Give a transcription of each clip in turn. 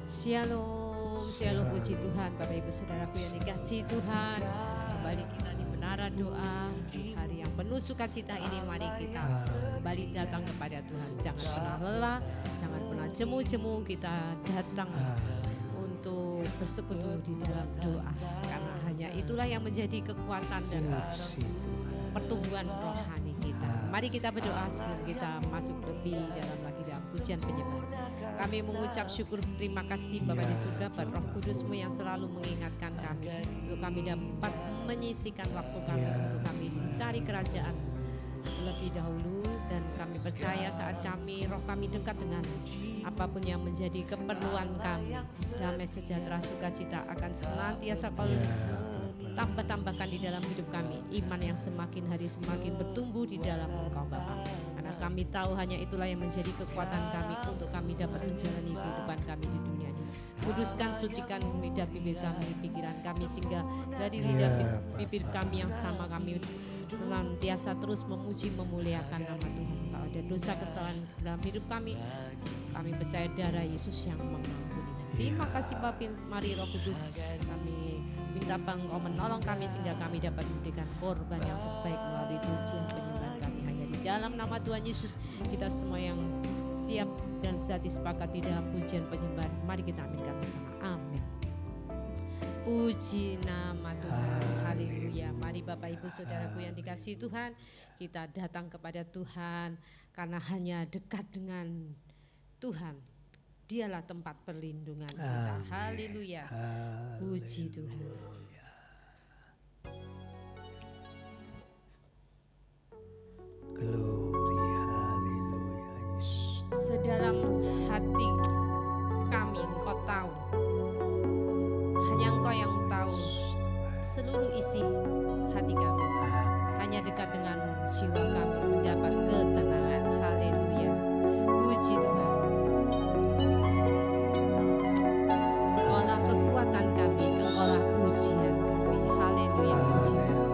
Shalom, shalom, puji Tuhan. Bapak Ibu Saudaraku yang dikasihi Tuhan, kembali kita di Menara Doa di hari yang penuh sukacita ini. Mari kita kembali datang kepada Tuhan. Jangan pernah lelah, jangan pernah jemu-jemu. Kita datang untuk bersekutu di dalam doa, karena hanya itulah yang menjadi kekuatan dan pertumbuhan rohani kita. Mari kita berdoa sebelum kita masuk lebih dalam lagi dalam pujian penyembah. Kami mengucap syukur terima kasih Bapa di surga buat Roh Kudus-Mu yang selalu mengingatkan kami untuk kami dapat menyisihkan waktu kami untuk kami mencari kerajaan lebih dahulu, dan kami percaya saat roh kami dekat dengan apapun yang menjadi keperluan kami, damai sejahtera sukacita akan senantiasa Kau tambahkan di dalam hidup kami, iman yang semakin hari semakin bertumbuh di dalam Engkau Bapa. Karena kami tahu hanya itulah yang menjadi kekuatan kami untuk kami dapat menjalani kehidupan kami di dunia ini. Kuduskan, sucikan lidah bibir kami, pikiran kami, sehingga dari lidah bibir kami yang sama kami senantiasa terus memuji memuliakan nama Tuhan. Kalau ada dosa kesalahan dalam hidup kami percaya darah Yesus yang mengampuni. Terima kasih Bapak, mari Roh Kudus, kami minta Engkau menolong kami sehingga kami dapat memberikan korban yang terbaik melalui pujian penyembahan kami. Hanya di dalam nama Tuhan Yesus kita semua yang siap dan sedia sepakat di dalam pujian penyembahan. Mari kita aminkan bersama. Amin. Puji nama Tuhan. Haleluya. Mari Bapak Ibu Saudaraku yang dikasihi Tuhan, kita datang kepada Tuhan karena hanya dekat dengan Tuhan, Dialah tempat perlindungan kita. Haleluya. Puji Tuhan. Glory, haleluya. Sedalam hati kami Engkau tahu, hanya Engkau yang tahu seluruh isi hati kami. Hanya dekat dengan jiwa kami mendapat ketenangan. Haleluya. Puji Tuhan. Engkaulah kekuatan kami, Engkaulah pujian kami. Haleluya. Puji Tuhan.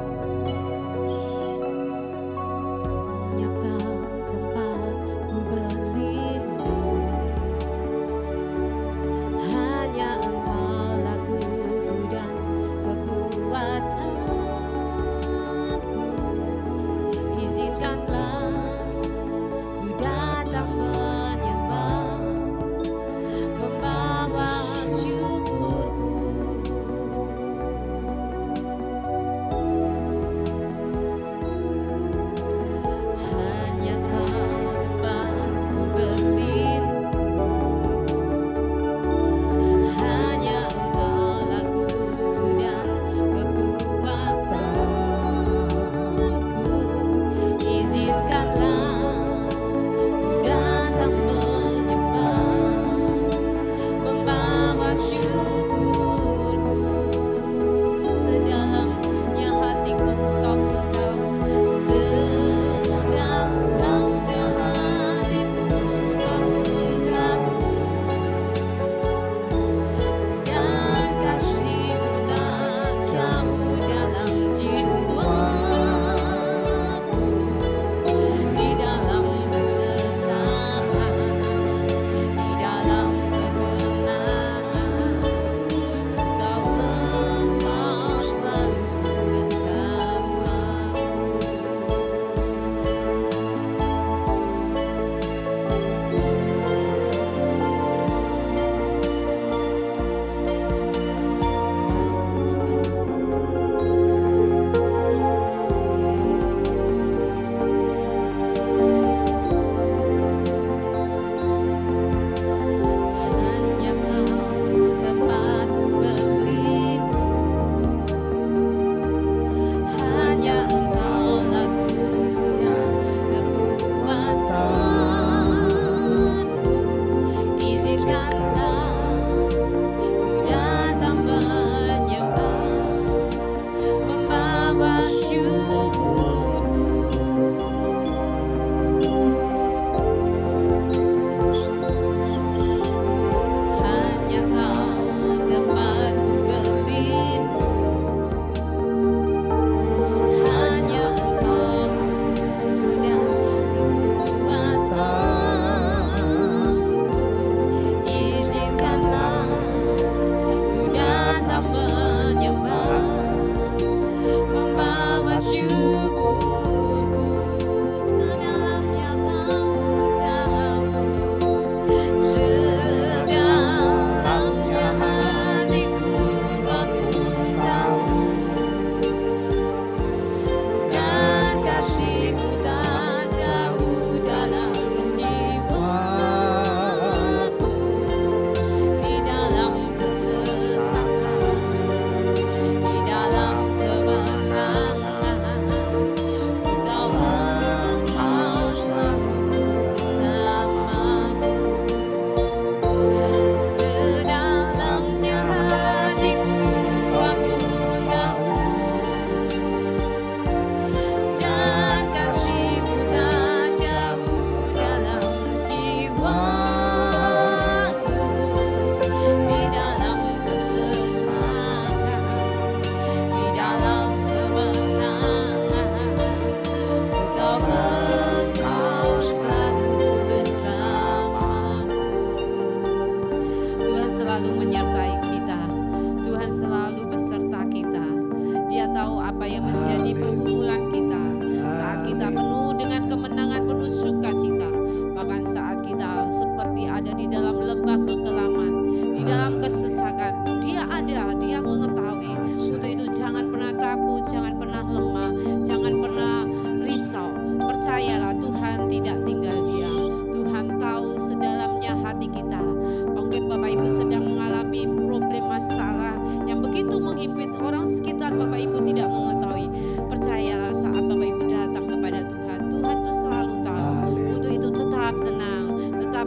hati kita. Mungkin Bapak Ibu sedang mengalami problem masalah yang begitu menghimpit orang sekitar Bapak Ibu tidak mengetahui. Percayalah saat Bapak Ibu datang kepada Tuhan, Tuhan itu selalu tahu. Untuk itu tetap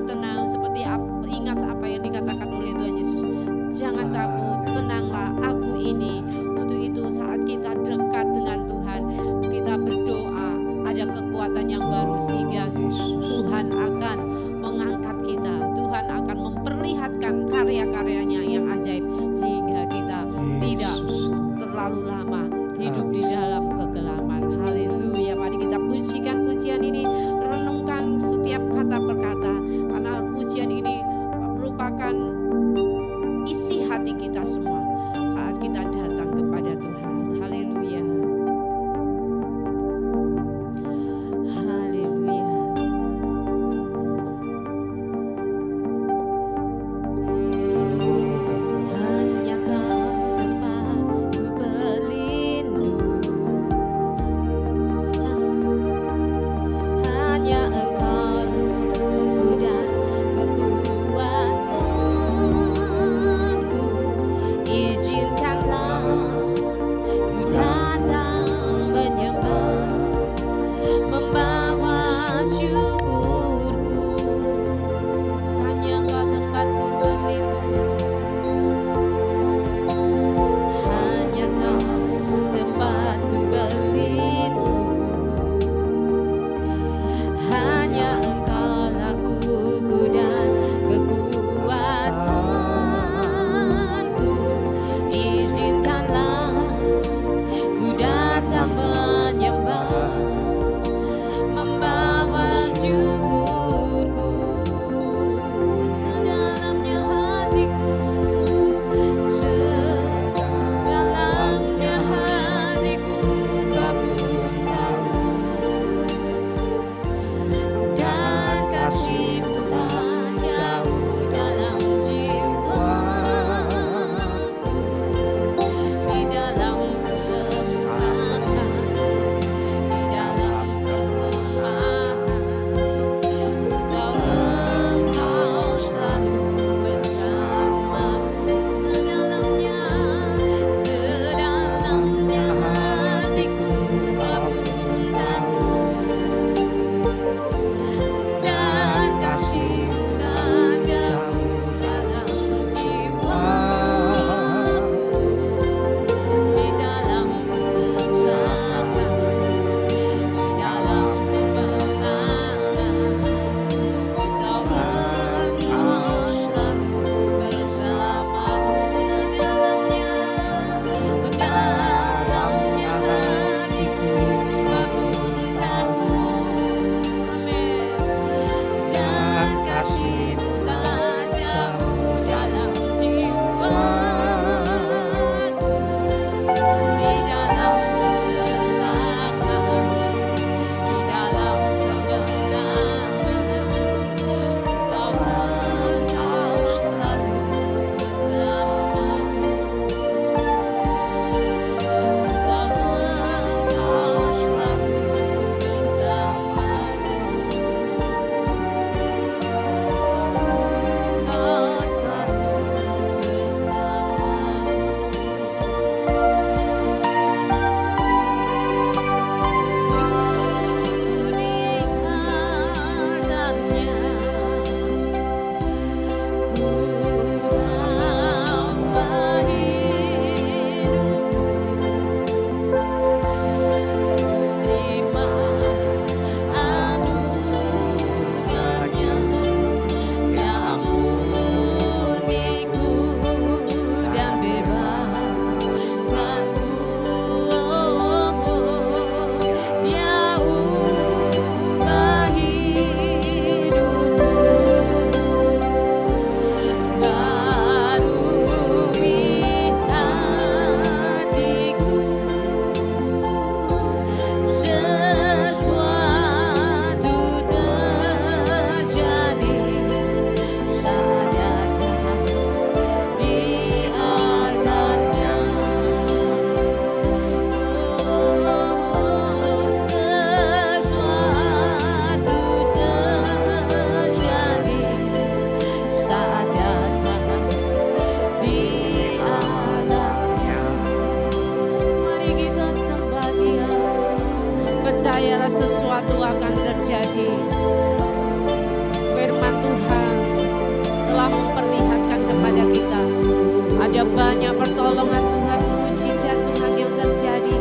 tenang seperti ingat apa yang dikatakan oleh Tuhan Yesus. Jangan takut, tenanglah, aku ini. Untuk itu saat kita dekat dengan Tuhan, kita berdoa, ada kekuatan yang baru sehingga Tuhan akan mengangkat kita. Tuhan akan memperlihatkan karya-karyanya yang ajaib sehingga kita tidak terlalu lama hidup di dalam kegelapan. Haleluya. Mari kita pujikan pujian ini, renungkan setiap kata per kata, karena pujian ini merupakan isi hati kita semua saat kita datang kepada Tuhan. Haleluya. Haleluya. Hanya Kau tempatku berlindung, hanya Engkau tempatku dan kekuatanku, kasih. Firman Tuhan telah memperlihatkan kepada kita ada banyak pertolongan Tuhan, mujizat Tuhan yang terjadi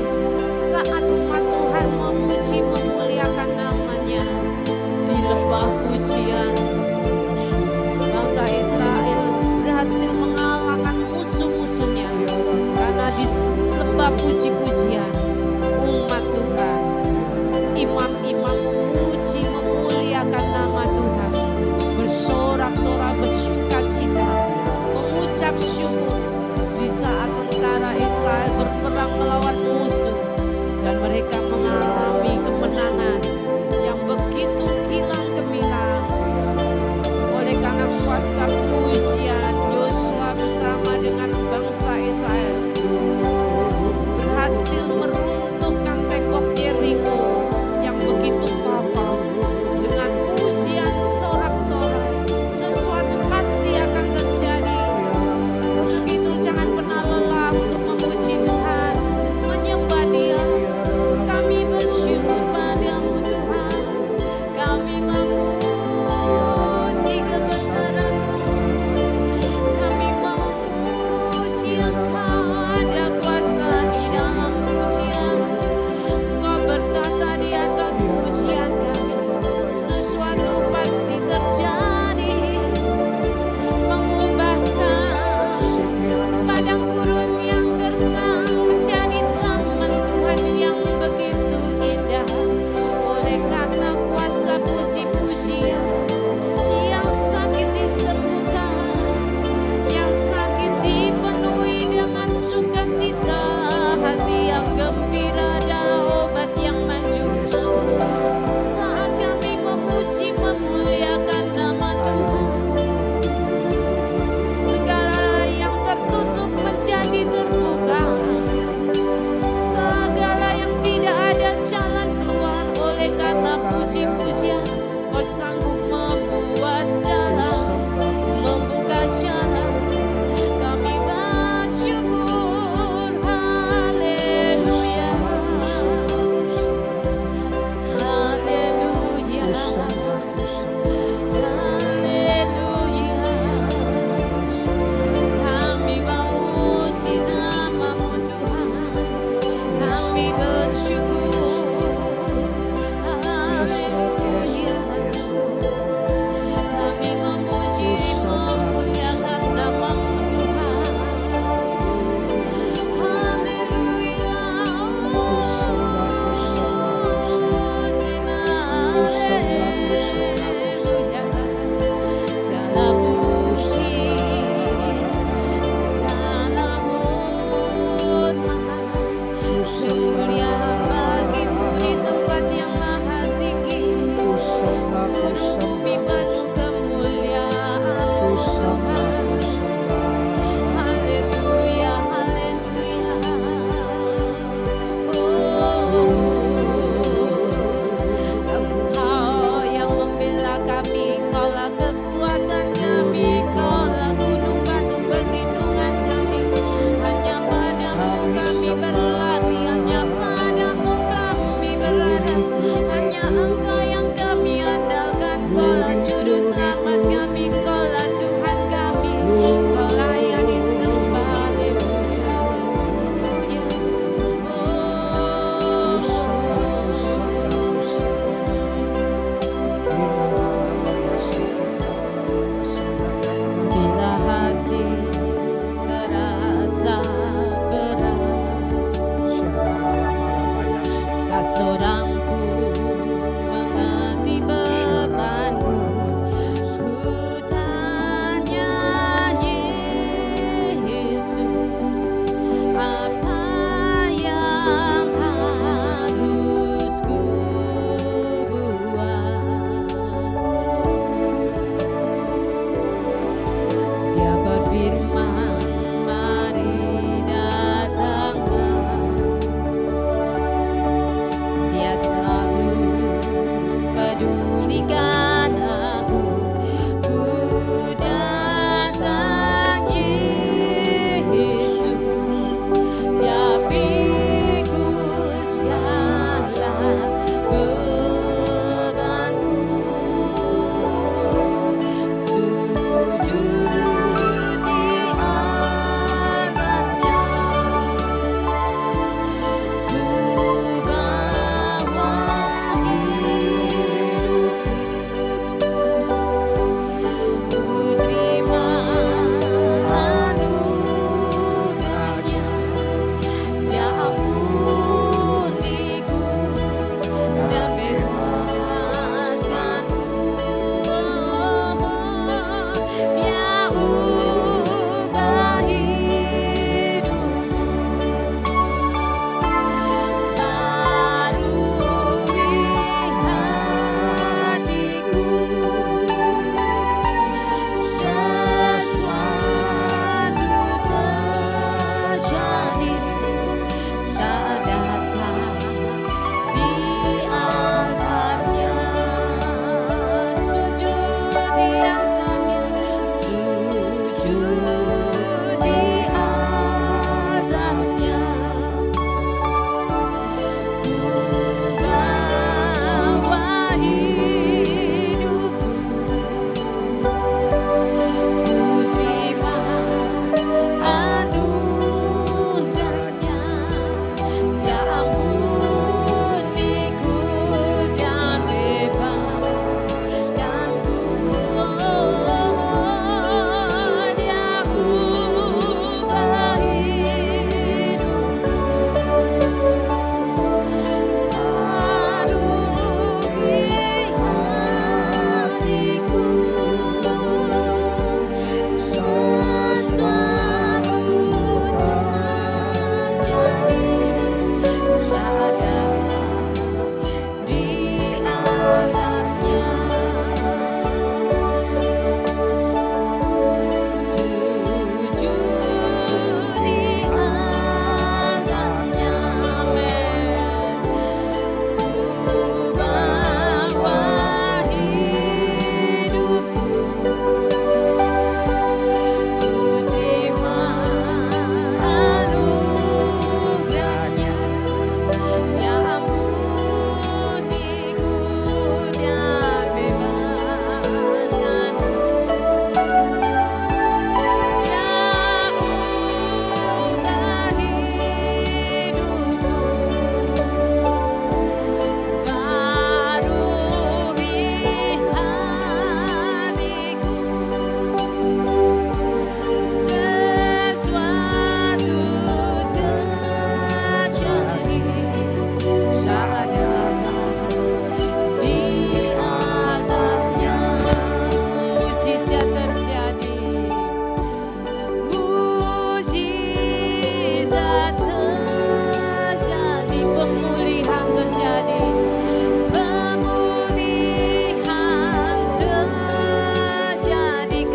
saat umat Tuhan memuji memuliakan namanya di lembah pujian. Bangsa Israel berhasil mengalahkan musuh-musuhnya karena di lembah puji-pujian umat Tuhan, imam-imam memuji memuliakan nama Tuhan, bersorak-sorak bersuka cita, mengucap syukur di saat tentara Israel berperang melawan musuh dan mereka mengalami kemenangan yang begitu kilang gemilang. Oleh karena kuasa pujian, Yosua bersama dengan bangsa Israel berhasil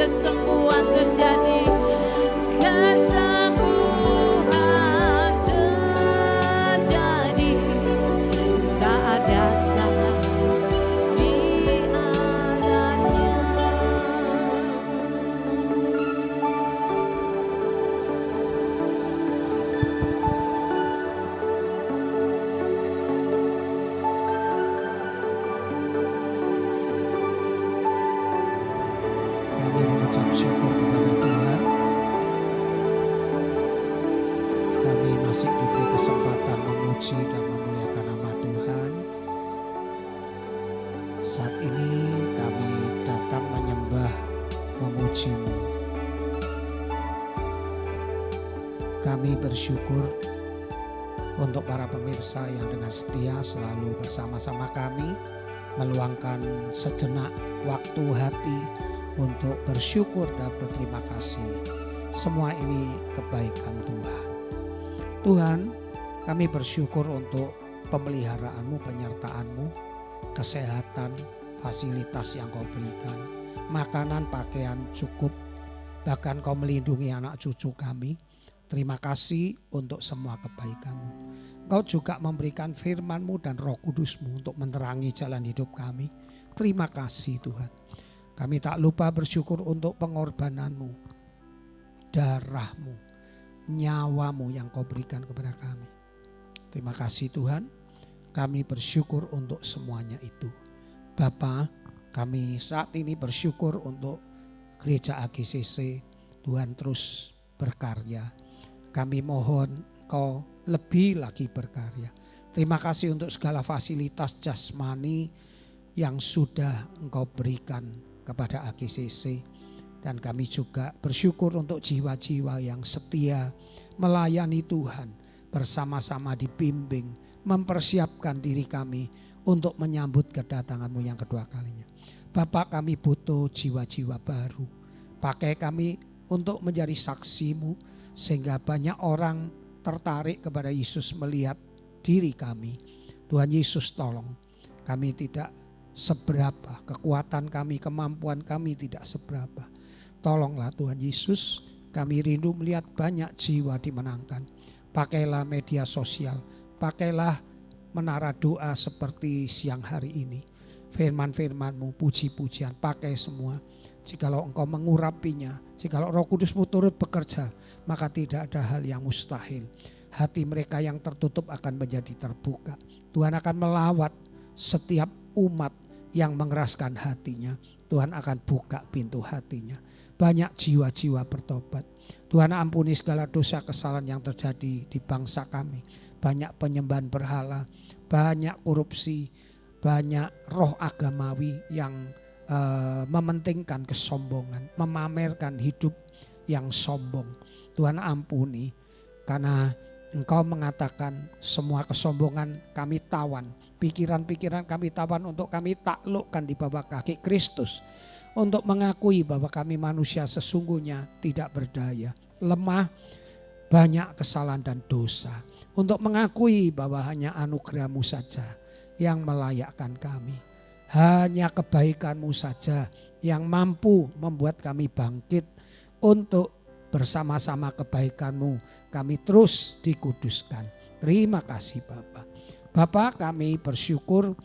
kesembuhan terjadi, kesembuhan terjadi saat datang di adanya. Kami mengucap syukur kepada Tuhan. Kami masih diberi kesempatan memuji dan memuliakan nama Tuhan. Saat ini kami datang menyembah, memuji-Mu. Kami bersyukur untuk para pemirsa yang dengan setia selalu bersama-sama kami, meluangkan sejenak waktu hati untuk bersyukur dan berterima kasih. Semua ini kebaikan Tuhan. Tuhan, kami bersyukur untuk pemeliharaanmu, penyertaanmu, kesehatan, fasilitas yang kau berikan, makanan, pakaian cukup, bahkan kau melindungi anak cucu kami. Terima kasih untuk semua kebaikan-Mu. Kau juga memberikan firman-Mu dan Roh Kudus-Mu untuk menerangi jalan hidup kami. Terima kasih Tuhan. Kami tak lupa bersyukur untuk pengorbanan-Mu, darah-Mu, nyawa-Mu yang kau berikan kepada kami. Terima kasih Tuhan. Kami bersyukur untuk semuanya itu. Bapa, kami saat ini bersyukur untuk gereja AGCC. Tuhan terus berkarya. Kami mohon Kau lebih lagi berkarya. Terima kasih untuk segala fasilitas jasmani yang sudah Engkau berikan kepada AGCC. Dan kami juga bersyukur untuk jiwa-jiwa yang setia melayani Tuhan. Bersama-sama dibimbing, mempersiapkan diri kami untuk menyambut kedatangan-Mu yang kedua kalinya. Bapak, kami butuh jiwa-jiwa baru. Pakai kami untuk menjadi saksi-Mu sehingga banyak orang tertarik kepada Yesus melihat diri kami. Tuhan Yesus, tolong kami tidak seberapa, kekuatan kami, kemampuan kami tidak seberapa. Tolonglah Tuhan Yesus, kami rindu melihat banyak jiwa dimenangkan. Pakailah media sosial, pakailah menara doa seperti siang hari ini. Firman-firman-Mu, puji-pujian, pakai semua. Jikalau Engkau mengurapinya, jikalau Roh Kudus-Mu turut bekerja, maka tidak ada hal yang mustahil. Hati mereka yang tertutup akan menjadi terbuka. Tuhan akan melawat setiap umat yang mengeraskan hatinya. Tuhan akan buka pintu hatinya. Banyak jiwa-jiwa bertobat. Tuhan ampuni segala dosa kesalahan yang terjadi di bangsa kami. Banyak penyembahan berhala, banyak korupsi, banyak roh agamawi yang mementingkan kesombongan, memamerkan hidup yang sombong. Tuhan ampuni, karena Engkau mengatakan semua kesombongan kami tawan, pikiran-pikiran kami tawan untuk kami taklukkan di bawah kaki Kristus. Untuk mengakui bahwa kami manusia sesungguhnya tidak berdaya, lemah, banyak kesalahan dan dosa. Untuk mengakui bahwa hanya anugerah-Mu saja yang melayakkan kami. Hanya kebaikan-Mu saja yang mampu membuat kami bangkit untuk bersama-sama kebaikan-Mu kami terus dikuduskan. Terima kasih Bapa. Bapa, kami bersyukur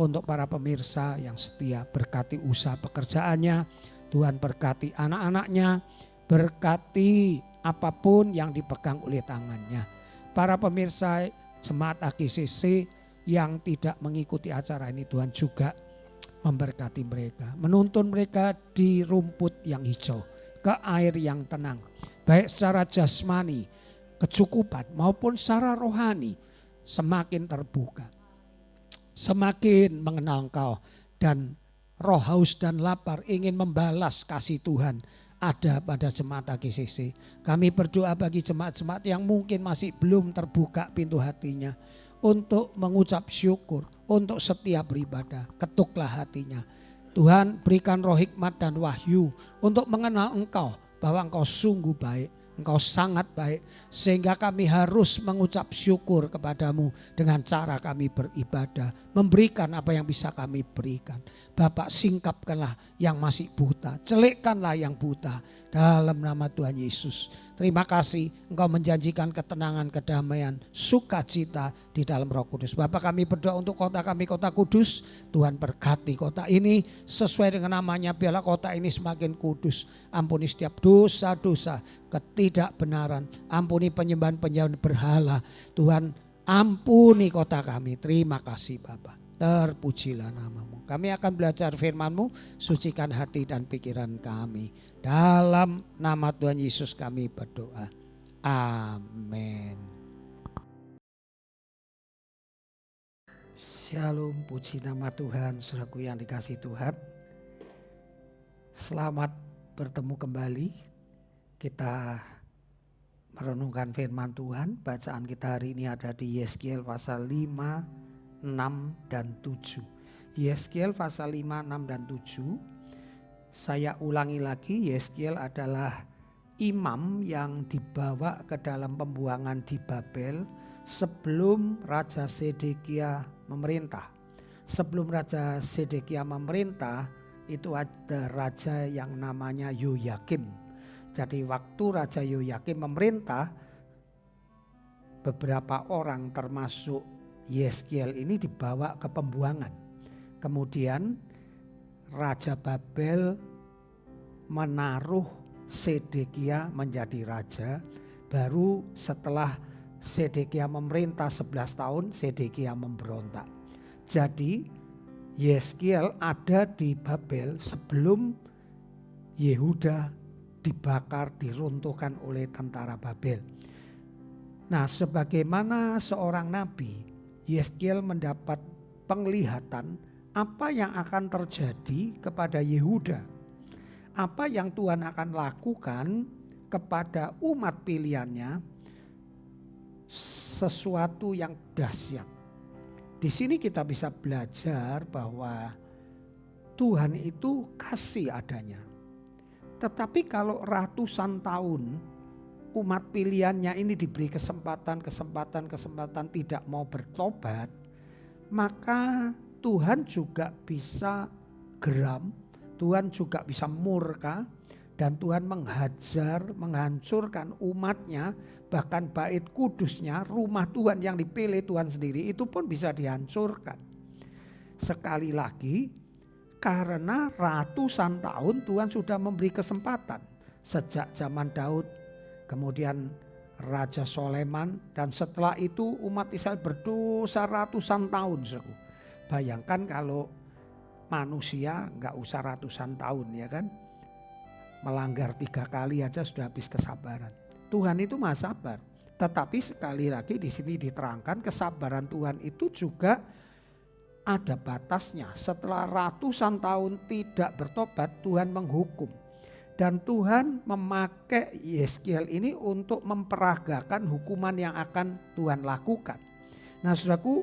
untuk para pemirsa yang setia, berkati usaha pekerjaannya. Tuhan berkati anak-anaknya, berkati apapun yang dipegang oleh tangannya. Para pemirsa jemaat AGCC yang tidak mengikuti acara ini, Tuhan juga memberkati mereka, menuntun mereka di rumput yang hijau, ke air yang tenang, baik secara jasmani, kecukupan maupun secara rohani, semakin terbuka, semakin mengenal Engkau, dan roh haus dan lapar ingin membalas kasih Tuhan ada pada jemaat AGCC. Kami berdoa bagi jemaat-jemaat yang mungkin masih belum terbuka pintu hatinya untuk mengucap syukur, untuk setia beribadah. Ketuklah hatinya. Tuhan, berikan roh hikmat dan wahyu untuk mengenal Engkau, bahwa Engkau sungguh baik, Engkau sangat baik, sehingga kami harus mengucap syukur kepadamu dengan cara kami beribadah, memberikan apa yang bisa kami berikan. Bapak, singkapkanlah yang masih buta, celikkanlah yang buta dalam nama Tuhan Yesus. Terima kasih Engkau menjanjikan ketenangan, kedamaian, sukacita di dalam Roh Kudus. Bapak, kami berdoa untuk kota kami, Kota Kudus. Tuhan berkati kota ini sesuai dengan namanya, biarlah kota ini semakin kudus. Ampuni setiap dosa-dosa, ketidakbenaran, ampuni penyembahan-penyembahan berhala. Tuhan, ampuni kota kami. Terima kasih Bapak. Terpujilah namamu. Kami akan belajar firman-Mu, sucikan hati dan pikiran kami. Dalam nama Tuhan Yesus kami berdoa. Amin. Shalom, puji nama Tuhan, saudaraku yang dikasihi Tuhan. Selamat bertemu kembali. Kita merenungkan firman Tuhan. Bacaan kita hari ini ada di Yeskiel pasal 5, 6 dan 7. Yeskiel pasal 5, 6 dan 7. Saya ulangi lagi, Yeskiel adalah imam yang dibawa ke dalam pembuangan di Babel sebelum Raja Sedekia memerintah. Sebelum Raja Sedekia memerintah, itu ada raja yang namanya Yoyakim. Jadi waktu Raja Yoyakim memerintah, beberapa orang termasuk Yeskiel ini dibawa ke pembuangan. Kemudian Raja Babel menaruh Sedekia menjadi raja. Baru setelah Sedekia memerintah 11 tahun, Sedekia memberontak. Jadi Yeskiel ada di Babel sebelum Yehuda dibakar, diruntuhkan oleh tentara Babel. Nah, sebagaimana seorang nabi, Yeskiel mendapat penglihatan apa yang akan terjadi kepada Yehuda. Apa yang Tuhan akan lakukan kepada umat pilihannya, sesuatu yang dahsyat. Di sini kita bisa belajar bahwa Tuhan itu kasih adanya. Tetapi kalau ratusan tahun umat pilihannya ini diberi kesempatan tidak mau bertobat, maka Tuhan juga bisa geram, Tuhan juga bisa murka, dan Tuhan menghancurkan umatnya, bahkan bait kudusnya, rumah Tuhan yang dipilih Tuhan sendiri itu pun bisa dihancurkan. Sekali lagi, karena ratusan tahun Tuhan sudah memberi kesempatan. Sejak zaman Daud, kemudian Raja Soleman, dan setelah itu umat Israel berdosa ratusan tahun. Bayangkan kalau manusia gak usah ratusan tahun, ya kan. Melanggar 3 kali aja sudah habis kesabaran. Tuhan itu maha sabar. Tetapi sekali lagi di sini diterangkan kesabaran Tuhan itu juga ada batasnya. Setelah ratusan tahun tidak bertobat, Tuhan menghukum. Dan Tuhan memakai Yeskiel ini untuk memperagakan hukuman yang akan Tuhan lakukan. Nah, saudaraku,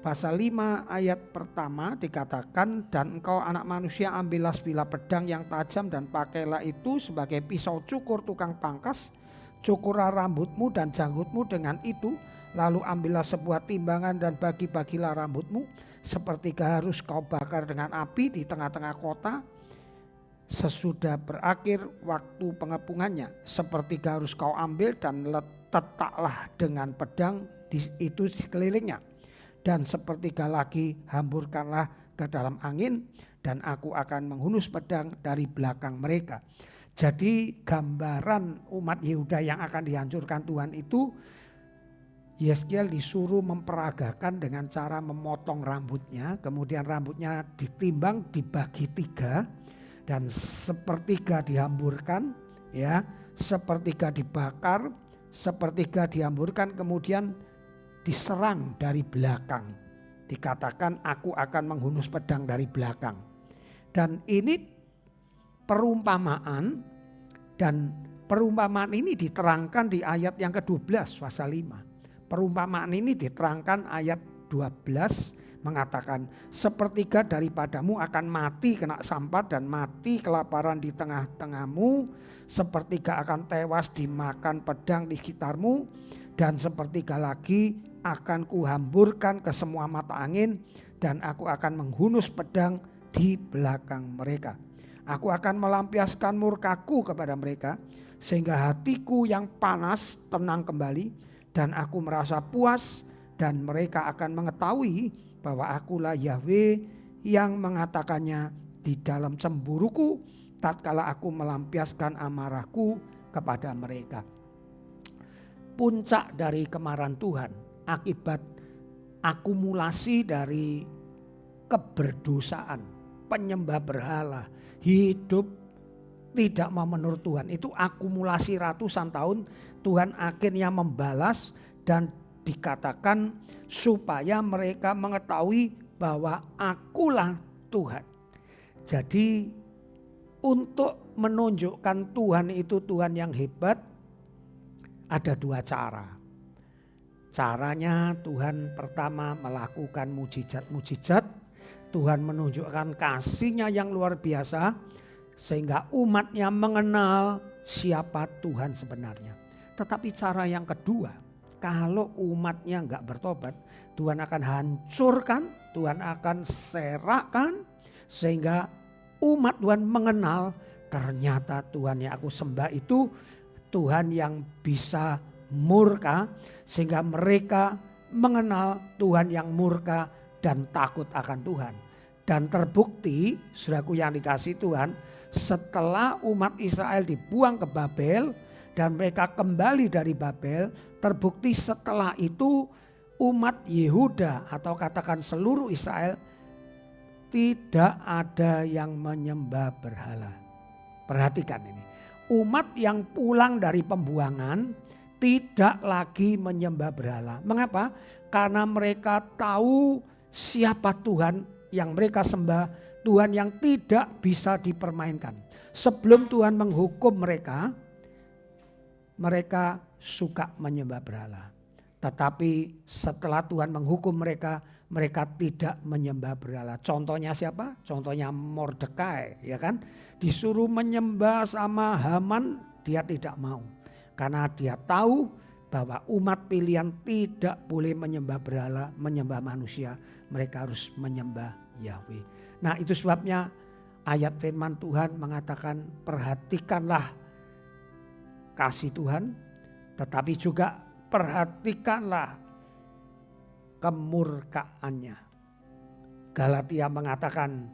pasal 5 ayat pertama dikatakan, dan engkau anak manusia ambillah sebilah pedang yang tajam dan pakailah itu sebagai pisau cukur tukang pangkas. Cukurlah rambutmu dan janggutmu dengan itu. Lalu ambillah sebuah timbangan dan bagi-bagilah rambutmu. Sepertiga harus kau bakar dengan api di tengah-tengah kota. Sesudah berakhir waktu pengepungannya, sepertiga harus kau ambil dan letaklah dengan pedang itu di sekelilingnya. Dan sepertiga lagi hamburkanlah ke dalam angin, dan aku akan menghunus pedang dari belakang mereka. Jadi gambaran umat Yehuda yang akan dihancurkan Tuhan itu, Yeskiel disuruh memperagakan dengan cara memotong rambutnya. Kemudian rambutnya ditimbang dibagi 3, dan sepertiga dihamburkan, ya, sepertiga dibakar, sepertiga dihamburkan, kemudian diserang dari belakang. Dikatakan aku akan menghunus pedang dari belakang. Dan ini perumpamaan, dan perumpamaan ini diterangkan di ayat yang ke-12 pasal 5. Perumpamaan ini diterangkan ayat 12 mengatakan, sepertiga daripadamu akan mati kena sampar dan mati kelaparan di tengah-tengahmu, sepertiga akan tewas dimakan pedang di sekitarmu, dan sepertiga lagi akan kuhamburkan ke semua mata angin dan aku akan menghunus pedang di belakang mereka. Aku akan melampiaskan murkaku kepada mereka sehingga hatiku yang panas tenang kembali dan aku merasa puas dan mereka akan mengetahui bahwa akulah Yahweh yang mengatakannya di dalam cemburuku tatkala aku melampiaskan amarahku kepada mereka. Puncak dari kemarahan Tuhan akibat akumulasi dari keberdosaan, penyembah berhala, hidup tidak mau menurut Tuhan. Itu akumulasi ratusan tahun, Tuhan akhirnya membalas dan dikatakan supaya mereka mengetahui bahwa akulah Tuhan. Jadi untuk menunjukkan Tuhan itu Tuhan yang hebat ada dua cara. Caranya Tuhan pertama melakukan mujizat-mujizat. Tuhan menunjukkan kasih-Nya yang luar biasa sehingga umatnya mengenal siapa Tuhan sebenarnya. Tetapi cara yang kedua, kalau umatnya enggak bertobat, Tuhan akan hancurkan, Tuhan akan serakkan sehingga umat Tuhan mengenal ternyata Tuhan yang aku sembah itu Tuhan yang bisa murka, sehingga mereka mengenal Tuhan yang murka dan takut akan Tuhan. Dan terbukti, saudaraku yang dikasihi Tuhan, setelah umat Israel dibuang ke Babel dan mereka kembali dari Babel, terbukti setelah itu umat Yehuda atau katakan seluruh Israel tidak ada yang menyembah berhala. Perhatikan ini, umat yang pulang dari pembuangan tidak lagi menyembah berhala. Mengapa? Karena mereka tahu siapa Tuhan yang mereka sembah, Tuhan yang tidak bisa dipermainkan. Sebelum Tuhan menghukum mereka, mereka suka menyembah berhala. Tetapi setelah Tuhan menghukum mereka, mereka tidak menyembah berhala. Contohnya siapa? Contohnya Mordekai, ya kan? Disuruh menyembah sama Haman, dia tidak mau. Karena dia tahu bahwa umat pilihan tidak boleh menyembah berhala, menyembah manusia. Mereka harus menyembah Yahweh. Nah, itu sebabnya ayat firman Tuhan mengatakan perhatikanlah kasih Tuhan, tetapi juga perhatikanlah kemurkaannya. Galatia mengatakan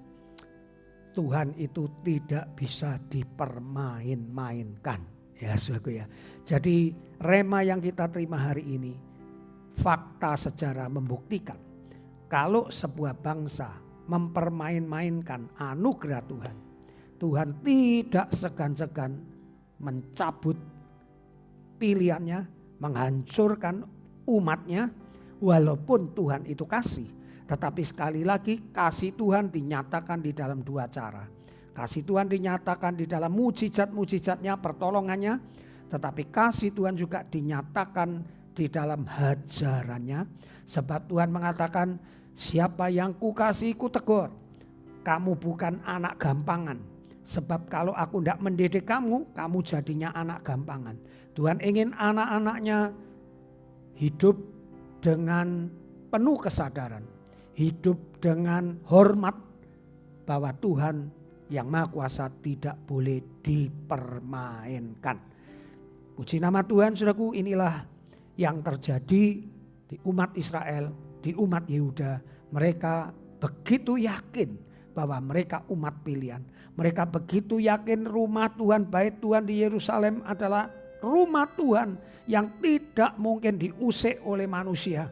Tuhan itu tidak bisa dipermain-mainkan. Ya saudaraku ya. Jadi rema yang kita terima hari ini, fakta sejarah membuktikan kalau sebuah bangsa mempermain-mainkan anugerah Tuhan, Tuhan tidak segan-segan mencabut pilihannya, menghancurkan umatnya. Walaupun Tuhan itu kasih, tetapi sekali lagi kasih Tuhan dinyatakan di dalam dua cara. Kasih Tuhan dinyatakan di dalam mujizat-mujizatnya, pertolongannya. Tetapi kasih Tuhan juga dinyatakan di dalam hajarannya. Sebab Tuhan mengatakan siapa yang kukasihi kutegur. Kamu bukan anak gampangan. Sebab kalau aku tidak mendidik kamu, kamu jadinya anak gampangan. Tuhan ingin anak-anaknya hidup dengan penuh kesadaran. Hidup dengan hormat bahwa Tuhan yang Maha Kuasa tidak boleh dipermainkan. Puji nama Tuhan, saudaraku, inilah yang terjadi di umat Israel, di umat Yehuda. Mereka begitu yakin bahwa mereka umat pilihan. Mereka begitu yakin rumah Tuhan, bait Tuhan di Yerusalem adalah rumah Tuhan yang tidak mungkin diusik oleh manusia.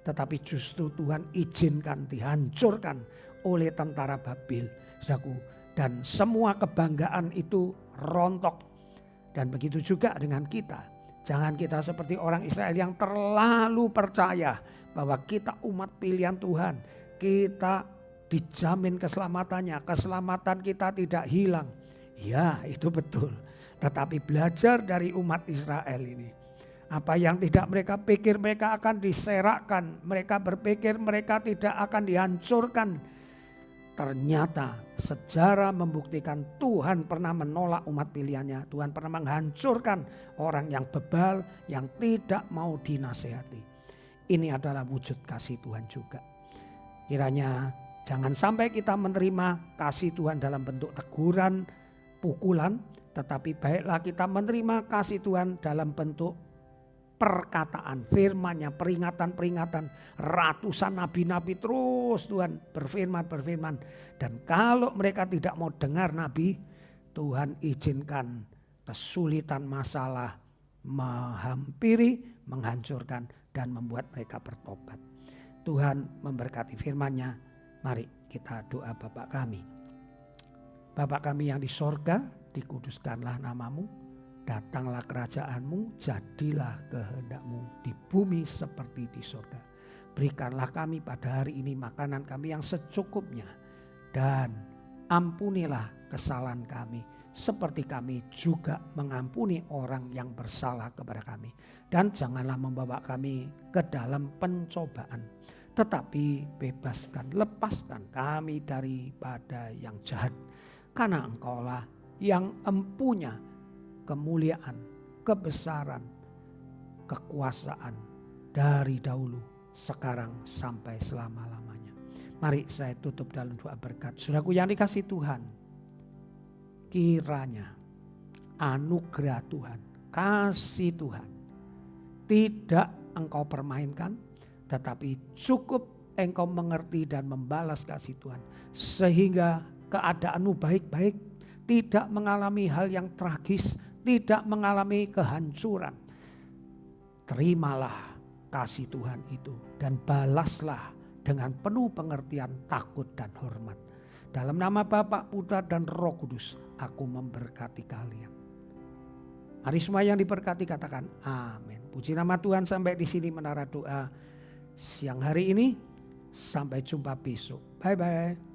Tetapi justru Tuhan izinkan dihancurkan oleh tentara Babel, saudaraku. Dan semua kebanggaan itu rontok. Dan begitu juga dengan kita. Jangan kita seperti orang Israel yang terlalu percaya bahwa kita umat pilihan Tuhan. Kita dijamin keselamatannya. Keselamatan kita tidak hilang. Ya, itu betul. Tetapi belajar dari umat Israel ini. Apa yang tidak mereka pikir mereka akan diserakkan. Mereka berpikir mereka tidak akan dihancurkan. Ternyata sejarah membuktikan Tuhan pernah menolak umat pilihannya. Tuhan pernah menghancurkan orang yang bebal, yang tidak mau dinasehati. ini adalah wujud kasih Tuhan juga. Kiranya jangan sampai kita menerima kasih Tuhan dalam bentuk teguran, pukulan, tetapi baiklah kita menerima kasih Tuhan dalam bentuk perkataan, firman-Nya, peringatan-peringatan. Ratusan nabi-nabi terus Tuhan berfirman. Dan kalau mereka tidak mau dengar nabi, Tuhan izinkan kesulitan, masalah menghampiri, menghancurkan dan membuat mereka bertobat. Tuhan memberkati firman-Nya. Mari kita doa. Bapa kami. Bapa kami yang di sorga, dikuduskanlah namamu. Datanglah kerajaan-Mu, jadilah kehendak-Mu di bumi seperti di sorga. Berikanlah kami pada hari ini makanan kami yang secukupnya. Dan ampunilah kesalahan kami, seperti kami juga mengampuni orang yang bersalah kepada kami. Dan janganlah membawa kami ke dalam pencobaan, tetapi bebaskan, lepaskan kami daripada yang jahat. Karena Engkaulah yang empunya kemuliaan, kebesaran, kekuasaan dari dahulu, sekarang sampai selama-lamanya. Mari saya tutup dalam doa berkat. Saudaraku yang dikasihi Tuhan, kiranya anugerah Tuhan, kasih Tuhan tidak engkau permainkan, tetapi cukup engkau mengerti dan membalas kasih Tuhan. Sehingga keadaanmu baik-baik, tidak mengalami hal yang tragis, tidak mengalami kehancuran. Terimalah kasih Tuhan itu dan balaslah dengan penuh pengertian, takut dan hormat. Dalam nama Bapa, Putra dan Roh Kudus, aku memberkati kalian. Mari semua yang diberkati katakan amin. Puji nama Tuhan. Sampai di sini menara doa siang hari ini. Sampai jumpa besok. Bye bye.